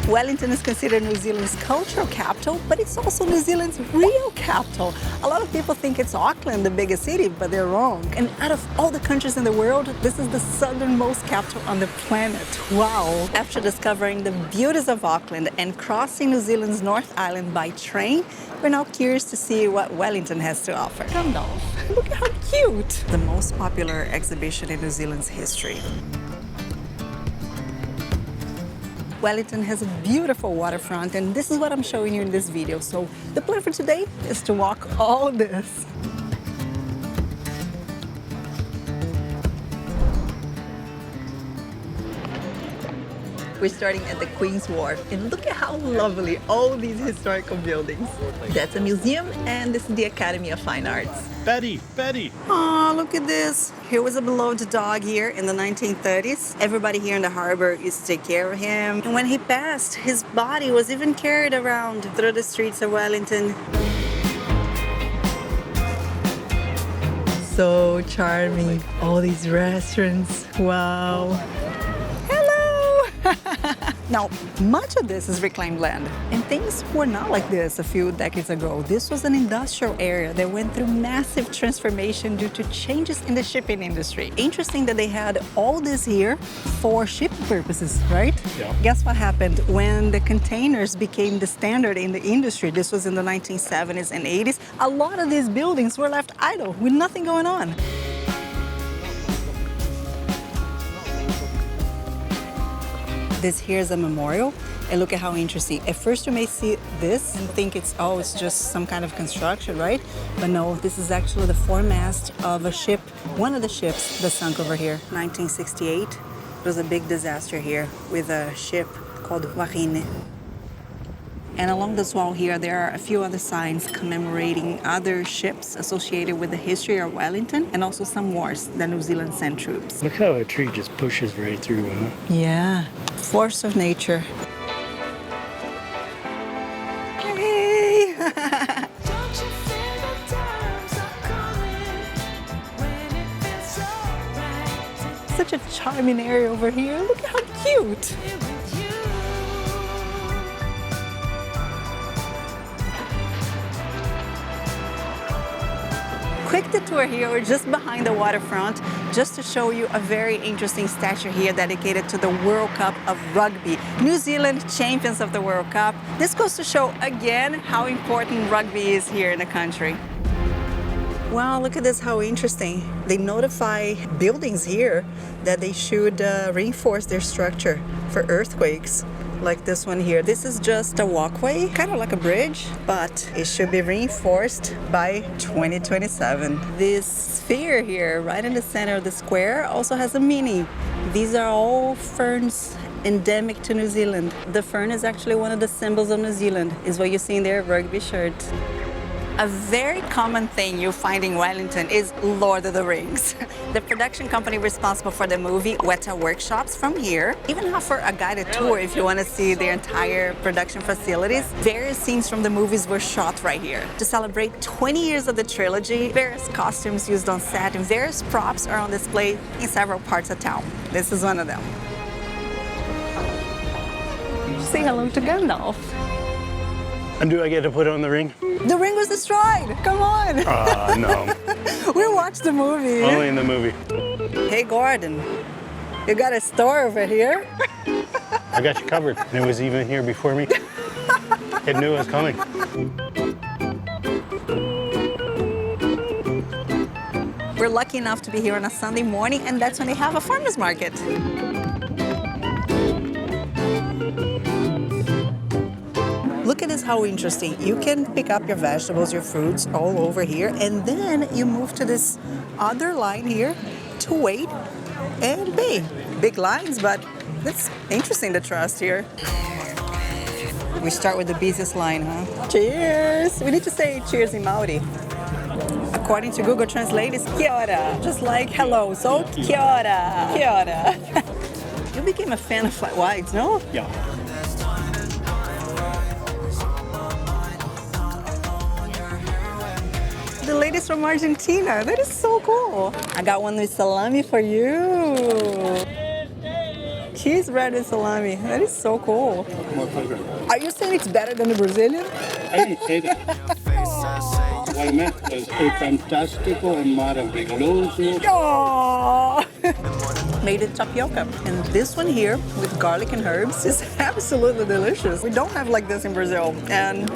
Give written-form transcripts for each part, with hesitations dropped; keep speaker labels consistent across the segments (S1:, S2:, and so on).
S1: Wellington is considered New Zealand's cultural capital, but it's also New Zealand's real capital. A lot of people think it's Auckland, the biggest city, but they're wrong. And out of all the countries in the world, this is the southernmost capital on the planet. Wow! After discovering the beauties of Auckland and crossing New Zealand's North Island by train, we're now curious to see what Wellington has to offer. Gandalf, look how cute! The most popular exhibition in New Zealand's history. Wellington has a beautiful waterfront, and this is what I'm showing you in this video. So the plan for today is to walk all this. We're starting at the Queen's Wharf, and look at how lovely all these historical buildings. That's a museum, and this is the Academy of Fine Arts.
S2: Betty!
S1: Oh, look at this. He was a beloved dog here in the 1930s. Everybody here in the harbor used to take care of him. And when he passed, his body was even carried around through the streets of Wellington. So charming. All these restaurants. Wow. Now, much of this is reclaimed land, and things were not like this a few decades ago. This was an industrial area that went through massive transformation due to changes in the shipping industry. Interesting that they had all this here for shipping purposes, right?
S2: Yeah.
S1: Guess what happened when the containers became the standard in the industry? This was in the 1970s and 80s. A lot of these buildings were left idle with nothing going on. This here is a memorial, and look at how interesting. At first you may see this and think it's just some kind of construction, right? But no, this is actually the foremast of a ship, one of the ships that sunk over here. 1968, there was a big disaster here with a ship called Warine. And along this wall here, there are a few other signs commemorating other ships associated with the history of Wellington, and also some wars that New Zealand sent troops.
S2: Look how a tree just pushes right through, huh?
S1: Yeah, force of nature. Hey! Such a charming area over here. Look at how cute. Quick detour here, we're just behind the waterfront, just to show you a very interesting statue here dedicated to the World Cup of Rugby. New Zealand champions of the World Cup. This goes to show again how important rugby is here in the country. Wow, look at this, how interesting. They notify buildings here that they should reinforce their structure for earthquakes. Like this one here. This is just a walkway, kind of like a bridge, but it should be reinforced by 2027. This sphere here, right in the center of the square, also has a meaning. These are all ferns endemic to New Zealand. The fern is actually one of the symbols of New Zealand, is what you see in their rugby shirt. A very common thing you find in Wellington is Lord of the Rings. The production company responsible for the movie Weta Workshops from here even offer a guided tour if you want to see their entire production facilities. Various scenes from the movies were shot right here. To celebrate 20 years of the trilogy, various costumes used on set and various props are on display in several parts of town. This is one of them. Say hello to Gandalf.
S2: And do I get to put on the ring?
S1: The ring was destroyed. Come on.
S2: No.
S1: We watched the movie.
S2: Only in the movie.
S1: Hey, Gordon. You got a store over here?
S2: I got you covered. And it was even here before me. It knew it was coming.
S1: We're lucky enough to be here on a Sunday morning, and that's when they have a farmer's market. Look at this, how interesting. You can pick up your vegetables, your fruits all over here, and then you move to this other line here to wait and pay. Big lines, but it's interesting, the trust here. We start with the busiest line, huh? Cheers! We need to say cheers in Maori. According to Google Translate, it's kia ora, just like hello, so kia ora, kia ora. You became a fan of flat whites, no?
S2: Yeah.
S1: The ladies from Argentina. That is so cool. I got one with salami for you. Cheese bread and salami. That is so cool.
S3: My pleasure.
S1: Are you saying it's better than the Brazilian?
S3: I didn't say that. What I meant was a fantastico and maravilloso.
S1: Oh! Made it tapioca. And this one here with garlic and herbs is absolutely delicious. We don't have like this in Brazil. And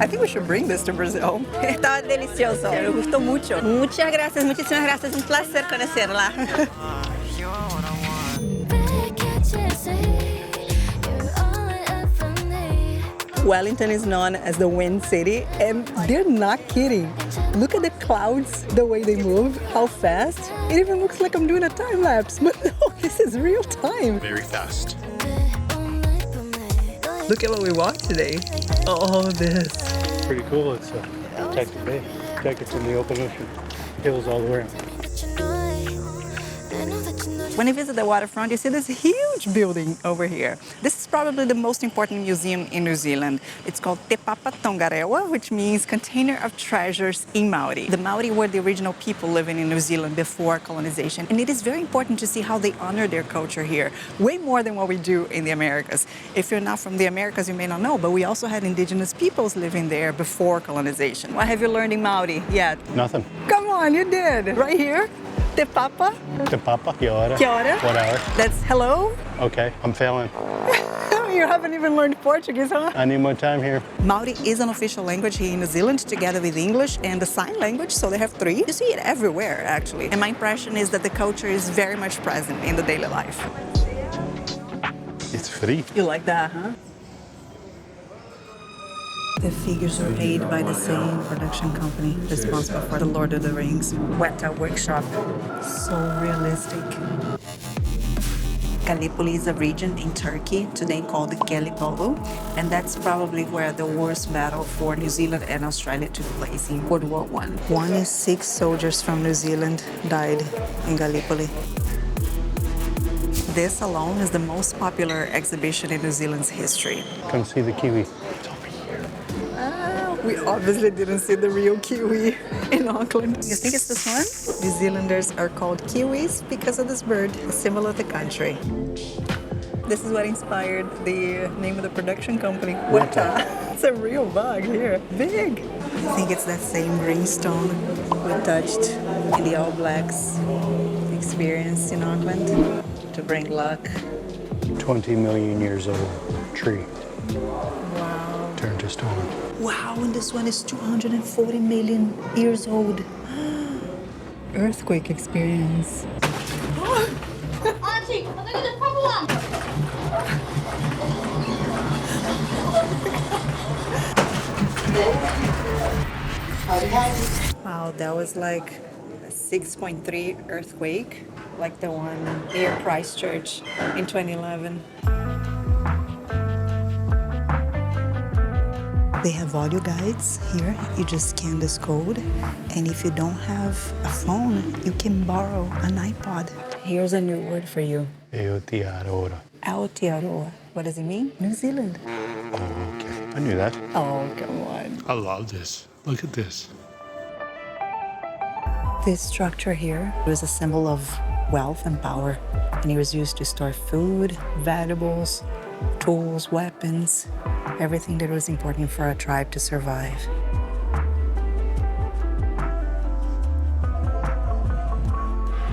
S1: I think we should bring this to Brazil. Está delicioso. Me gustó mucho. Muchas gracias, muchísimas gracias. Un placer conocerla. Wellington is known as the Wind City, and they're not kidding. Look at the clouds, the way they move, how fast. It even looks like I'm doing a time lapse, but no, this is real time.
S2: Very fast.
S1: Look at what we walked today. Oh, this.
S2: Pretty cool. It's a protected bay. Protected from the open ocean. Hills all the way around.
S1: When you visit the waterfront, you see this huge building over here. This is probably the most important museum in New Zealand. It's called Te Papa Tongarewa, which means Container of Treasures in Maori. The Maori were the original people living in New Zealand before colonization, and it is very important to see how they honor their culture here, way more than what we do in the Americas. If you're not from the Americas, you may not know, but we also had indigenous peoples living there before colonization. What have you learned in Maori yet?
S2: Nothing.
S1: Come on, you did. Right here. Te Papa.
S2: Te papa, kia ora.
S1: Kia ora.
S2: What hour?
S1: That's hello.
S2: Okay, I'm failing.
S1: You haven't even learned Portuguese, huh?
S2: I need more time here.
S1: Maori is an official language here in New Zealand, together with English and the sign language, so they have three. You see it everywhere, actually. And my impression is that the culture is very much present in the daily life.
S2: It's free.
S1: You like that, huh? The figures are made by the same production company responsible for The Lord of the Rings, Weta Workshop. So realistic. Gallipoli is a region in Turkey, today called Gallipoli, and that's probably where the worst battle for New Zealand and Australia took place in World War I. 1 in 6 soldiers from New Zealand died in Gallipoli. This alone is the most popular exhibition in New Zealand's history.
S2: Come see the kiwi. It's over here.
S1: We obviously didn't see the real kiwi in Auckland. You think it's this one? New Zealanders are called kiwis because of this bird, a symbol of the country. This is what inspired the name of the production company, Weta. It's a real bug here, big. I think it's that same green stone we touched in the All Blacks experience in Auckland to bring luck.
S2: 20 million years old tree.
S1: Wow.
S2: Turned to stone.
S1: Wow, and this one is 240 million years old. Earthquake experience.
S4: Auntie, I think it's the proper one.
S1: Wow, that was like a 6.3 earthquake, like the one near Christchurch in 2011. They have audio guides here. You just scan this code, and if you don't have a phone, you can borrow an iPod. Here's a new word for you.
S2: Aotearoa.
S1: Aotearoa. What does it mean? New Zealand.
S2: Oh, okay. I knew that.
S1: Oh, come on.
S2: I love this. Look at this.
S1: This structure here was a symbol of wealth and power, and it was used to store food, valuables, tools, weapons, everything that was important for a tribe to survive.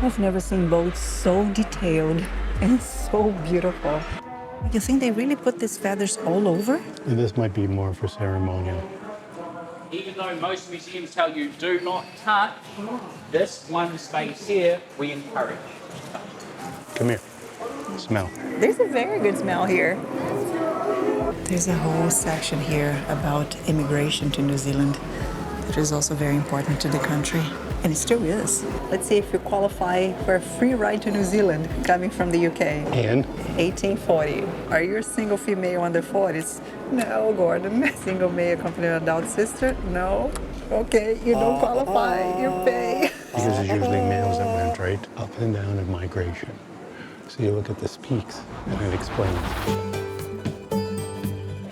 S1: I've never seen boats so detailed and so beautiful. You think they really put these feathers all over?
S2: This might be more for ceremonial.
S5: Even though most museums tell you do not touch, this one space here we encourage.
S2: Come here. Smell.
S1: There's a very good smell here. There's a whole section here about immigration to New Zealand that is also very important to the country, and it still is. Let's see if you qualify for a free ride to New Zealand coming from the UK.
S2: And
S1: 1840. Are you a single female under 40s? No, Gordon. Single male accompanying an adult sister? No. Okay, you don't qualify. You pay.
S2: because it's usually males that went right up and down in migration. So you look at this peaks and it explains.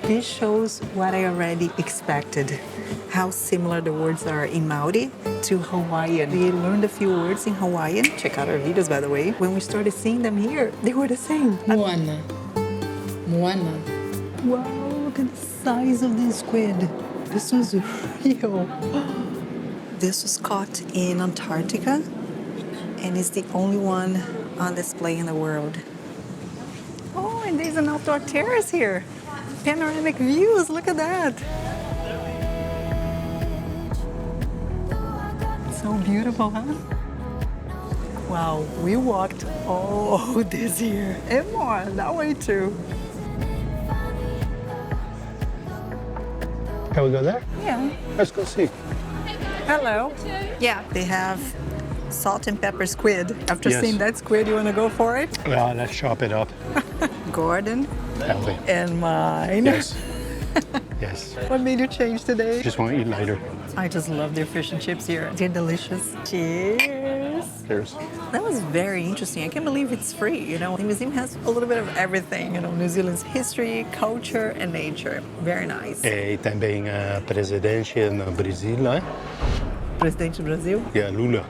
S1: This shows what I already expected. how similar the words are in Maori to Hawaiian. We learned a few words in Hawaiian. Check out our videos, by the way. When we started seeing them here, they were the same.
S4: Moana. Moana.
S1: Wow, look at the size of this squid. This was real. This was caught in Antarctica and is the only one on display in the world. Oh, and there's an outdoor terrace here. Panoramic views, look at that. So beautiful, huh? Wow, we walked all this here and more, that way too.
S2: Can we go there?
S1: Yeah.
S2: Let's go see.
S1: Hello. Yeah, they have salt and pepper squid. After
S2: Yes.
S1: seeing that squid, you want to go for it?
S2: Well, let's chop it up.
S1: Gordon
S2: Healthy.
S1: and mine.
S2: Yes. Yes.
S1: What made you change today?
S2: Just want to eat lighter.
S1: I just love their fish and chips here. They're delicious. Cheers.
S2: Cheers.
S1: That was very interesting. I can't believe it's free. You know, the museum has a little bit of everything. You know, New Zealand's history, culture, and nature. Very nice.
S2: E também a presidência no Brasil, né?
S1: Presidente do Brasil.
S2: Yeah, Lula.